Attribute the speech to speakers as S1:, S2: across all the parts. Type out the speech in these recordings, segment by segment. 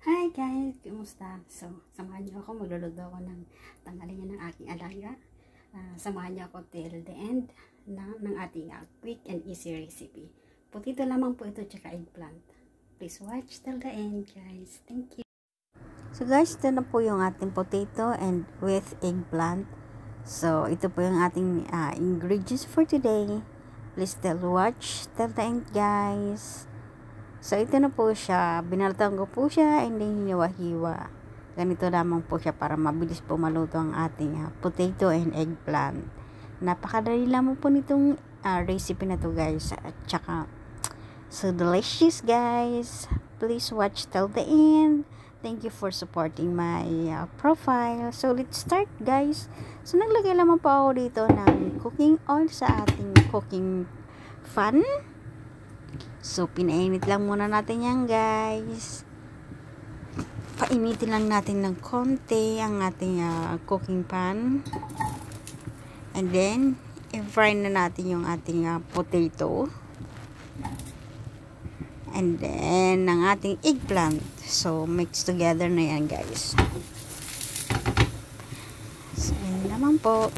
S1: Hi guys! Kumusta? So, samahan niyo ako. Magluluto ako ng tanghalingan ng aking alaga. Samahan niyo ako till the end ng ating quick and easy recipe. Potato lamang po ito tsaka eggplant. Please watch till the end guys. Thank you!
S2: So guys, ito na po yung ating potato and with eggplant. So, ito po yung ating ingredients for today. Please watch till the end guys. So, ito na po siya. Binalatan ko po siya and then hiniwa-hiwa. Ganito lamang po siya para mabilis po maluto ang ating potato and eggplant. Napakadali lamang po nitong recipe na to guys. At saka, so delicious guys. Please watch till the end. Thank you for supporting my profile. So, let's start guys. So, naglagay lamang po ako dito ng cooking oil sa ating cooking pan. So, pinainit lang muna natin yan guys. Painitin lang natin ng konti ang ating cooking pan. And then, i-fry na natin yung ating potato. And then, ang ating eggplant. So, mix together na yan guys. So, yun naman po.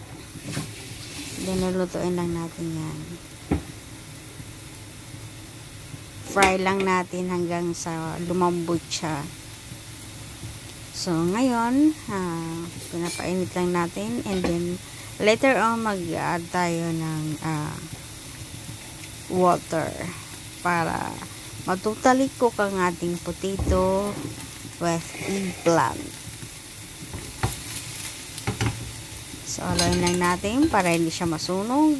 S2: Then, lulutuin lang natin yan. Fry lang natin hanggang sa lumambot siya. So, ngayon, pinapainit lang natin. And then, later on, mag-add tayo ng water para matutalik cook ang ating potato with eggplant. So, haluin lang natin para hindi siya masunog.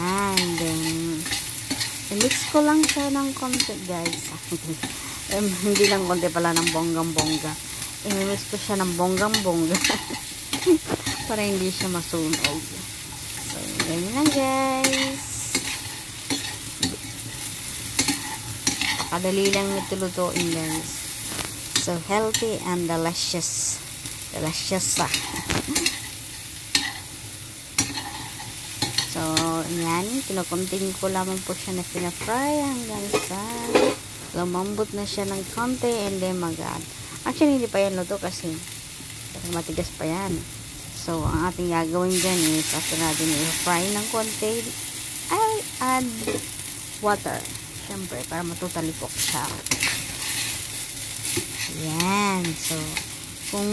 S2: And then, i-mix ko lang siya ng konti guys. Hindi lang konti pala ng bonggang-bongga. I-mix ko siya ng bonggang-bongga. Para hindi siya masunog. So, ganyan lang guys. Pakadali lang ito lutuin guys. So, healthy and delicious. Delicious So, yan. Kinukunting ko lamang po siya na pinafry hanggang sa lumambot na siya ng konti and then mag-add. Actually, hindi pa yan luto kasi matigas pa yan. So, ang ating gagawin dyan is after natin i-fry ng konti, I'll add water. Siyempre, para matutalikok siya. Yan. So, kung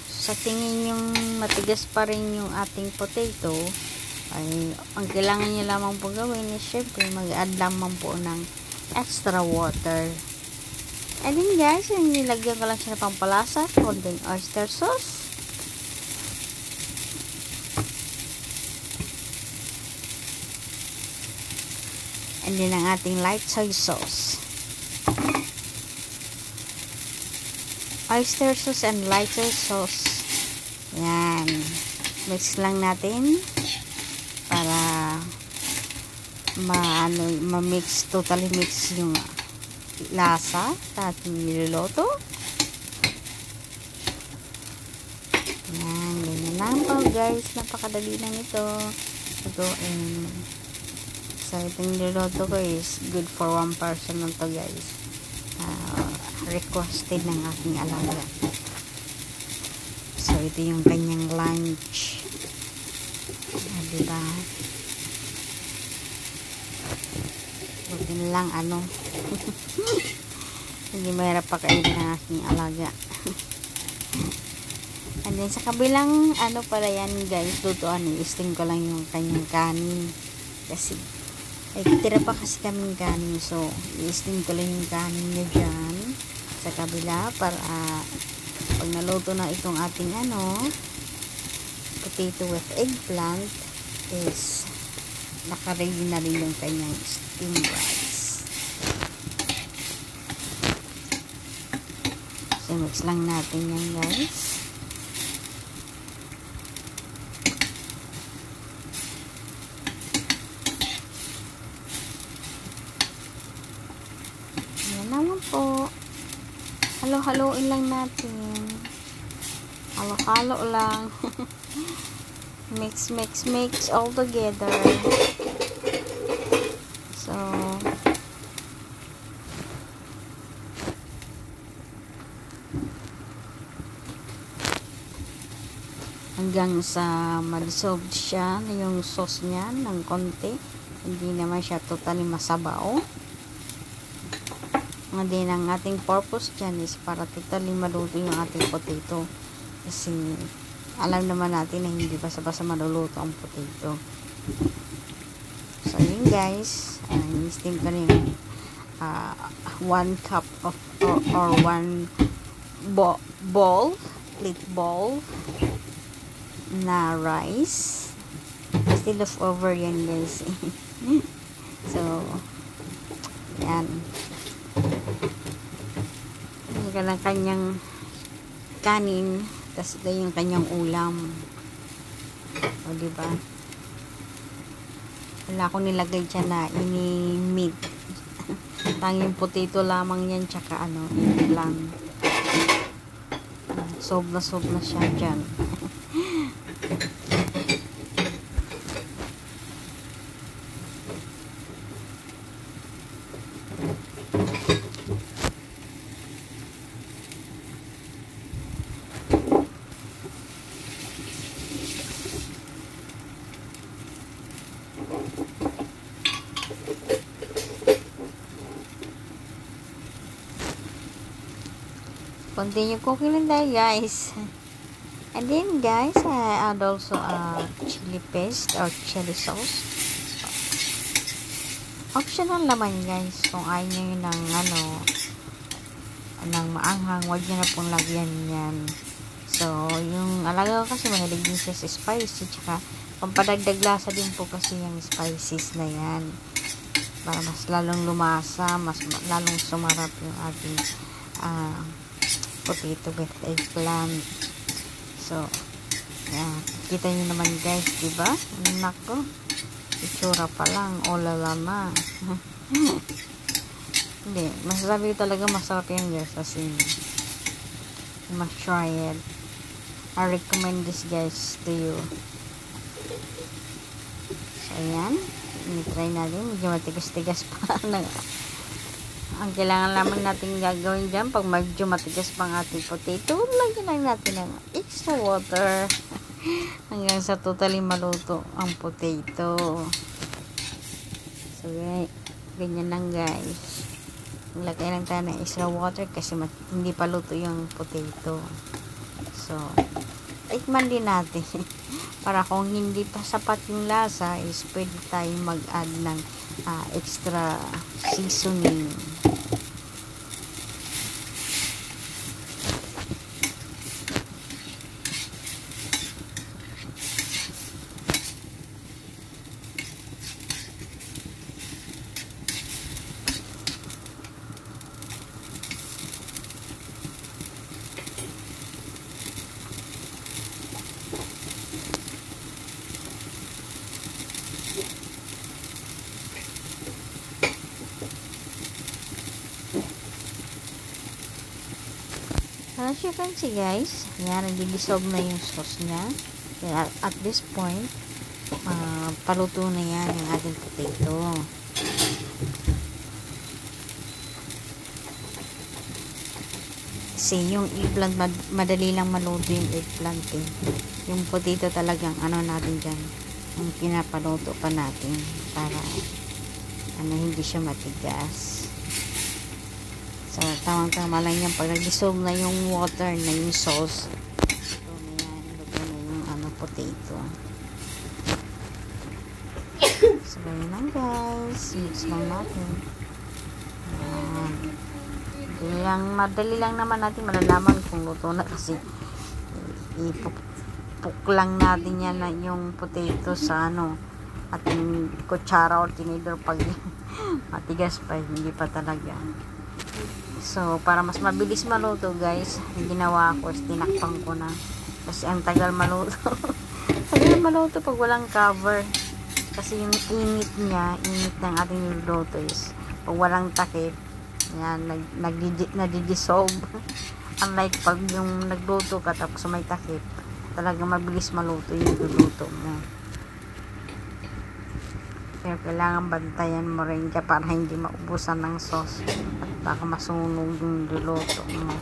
S2: sa tingin yung matigas pa rin yung ating potato, ay ang kailangan nyo lamang po gawin is syempre mag-add lamang po ng extra water. And then guys, nilagyan ko lang siya ng pampalasa, konting oyster sauce. And then ang ating light soy sauce. Oyster sauce and light soy sauce. Yan. Mix lang natin para ma-mix, totally mix yung lasa sa ating niluluto. Yan, ganyan lang po guys. Napakadali lang ito. So, itong niluluto ko is good for one person lang to guys. Requested ng aking alaga. So, ito yung kanyang lunch. Diba? Buti lang hindi mahirap pakainin ng aking alaga. And then sa kabilang pala yan guys, lutuan, i-steam ko lang yung kanyang kanin kasi tira pa kasi kaming kanin, so i-steam ko lang yung kanin niya dyan sa kabila para pag naluto na itong ating potato with eggplant is naka-ready na rin yung kanyang steamed rice. So, mix lang natin yan guys. Yan naman po. Halo-haloin lang natin. Halo-halo lang. Mix all together. hanggang sa ma-dissolve siya yung sauce niya ng konti. Hindi naman siya totally masabaw. And then, ang ating purpose dyan is para totally maluto yung ating potato. Kasi, alam naman natin na hindi basta-basta maluluto ang potato. So, yun guys. I-steam ko na yung 1 cup of, or 1 bowl, plate bowl na rice. Still leftover yan guys. So, yan. Yan ang kanyang kanin, tapos ito yung kanyang ulam. O diba? Wala akong nilagay dyan na ini-meat. Tanging potato lamang yan, tsaka ano, lang. Sob na siya dyan. Continue cooking lang tayo guys. And then guys, I add also chili paste or chili sauce. Optional naman guys. Kung ayaw nyo ng ano, ng maanghang, huwag nyo na pong lagyan yan. So, yung alaga ko kasi mahilig din siya sa spicy, tsaka pampadagdag lasa din po kasi yung spices na yan. Para mas lalong lumasa, mas lalong sumarap yung ating potato with eggplant. So, yan. Kita nyo naman guys, diba? Nako. Itsura pa lang. Olala na. Hindi. Masasabi ko talaga masarap yan guys. Kasi, you must try it. I recommend this guys to you. So, ayan. I-try natin. Medyo matigas-tigas pa na. Ang kailangan lamang natin gagawin dyan, pag medyo matigas pang ating potato, lagyan lang natin ng extra water hanggang sa totally maluto ang potato. So, ganyan lang guys. Lagay lang tayo ng extra water kasi hindi pa luto yung potato. So, tikman din natin. Para kung hindi pa sapat yung lasa, is pwede tayong mag-add ng extra seasoning. As you can see guys, yan, nag-dissolve na yung sauce niya. Kaya at this point, paluto na yan yung ating potato. Kasi yung eggplant, madali lang maluto yung eggplant eh. Yung potato talagang ano natin dyan, yung pinapaluto pa natin para hindi siya matigas. So, tamang-tama lang yan. Pag nag-dissolve na yung water na yung sauce, ito na yan. Luto na yung potato. So, ganyan lang guys. Mix lang natin. Madali lang naman natin malalaman kung luto na kasi ipupuk lang natin yan na yung potato sa ating kutsara or tinidor pag matigas pa, hindi pa talaga. So, para mas mabilis maluto guys, yung ginawa ko is tinakpan ko na. Kasi ang tagal maluto. Tagal maluto pag walang cover. Kasi yung init niya, init ng ating niluto is pag walang takip, yan, nag-dissolve. Unlike pag yung nagluto ka tapos may takip, talaga mabilis maluto yung niluto mo. Kaya kailangan bantayan mo rin ka para hindi maubusan ng sauce at baka masunog yung niluto mo.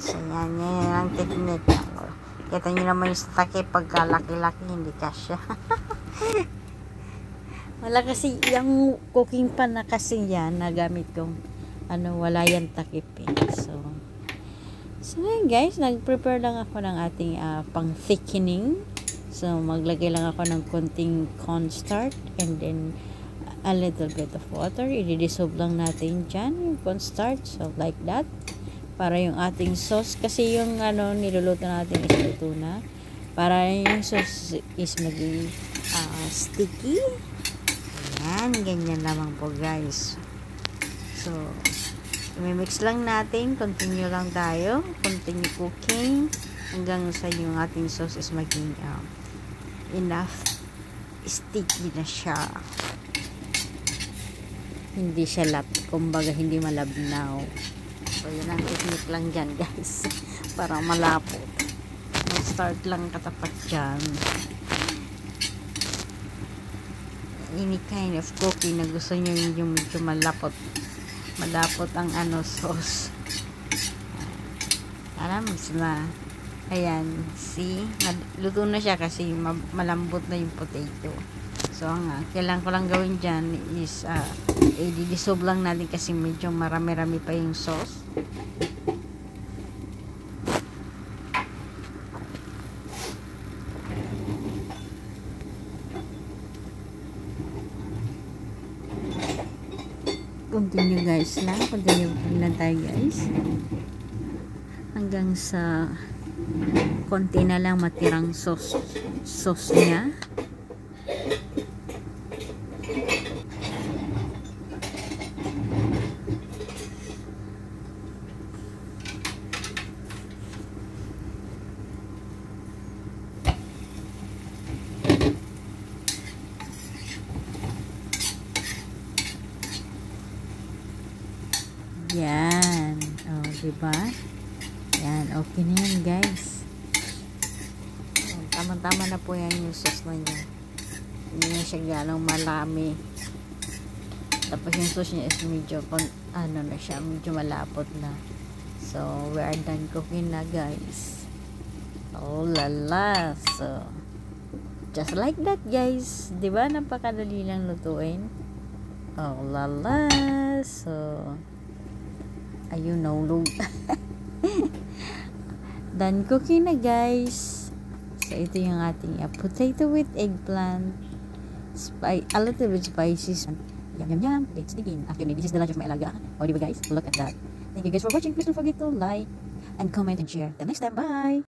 S2: So yan ang technique. Kita nyo naman yung takip pagka laki-laki, hindi kasya. Wala kasi, yung cooking pan na kasi yan, nagamit kong, wala yan takip eh. So yun guys, nag-prepare lang ako ng ating pang thickening. So, maglagay lang ako ng konting cornstarch and then a little bit of water. I-dissolve lang natin dyan yung cornstarch. So, like that. Para yung ating sauce, kasi yung niluluto natin is luto na. Para yung sauce is maging sticky. Ayan, ganyan lamang po guys. So, i-mix lang natin. Continue lang tayo. Continue cooking. Hanggang sa yung ating sauce is maging enough sticky na siya. Hindi siya kumbaga hindi malabnaw. So, yun ang technique lang dyan, guys. Para malapot. Mag-start lang katapat dyan. Any kind of cooking na gusto nyo yung medyo malapot. Malapot ang sauce. Alam na. Ayan. See? Luto na siya kasi malambot na yung potato. So, ang kailangan ko lang gawin dyan is i-dissolve lang natin kasi medyo marami-rami pa yung sauce. Continue guys lang. Continue lang tayo guys. Hanggang sa konti na lang matirang sauce niya. Yan. Oh, diba? Yan. Okay na yan, guys. Tama-tama na po yan yung sauce na niya. Hindi na siya ganong malami. Tapos yung sauce niya is medyo, na siya, medyo malapot na. So, we are done cooking na, guys. Oh, lala. So, just like that, guys. Diba? Napakadali lang lutuin. Oh, lala. So, ayun, nahulog. Done cooking na, guys. So, ito yung ating potato with eggplant. A little bit spicy. Yum, yum, yum. Let's begin. Actually, this is the lunch of my alaga. Oh, diba, guys? Look at that. Thank you guys for watching. Please don't forget to like and comment and share. Till next time. Bye!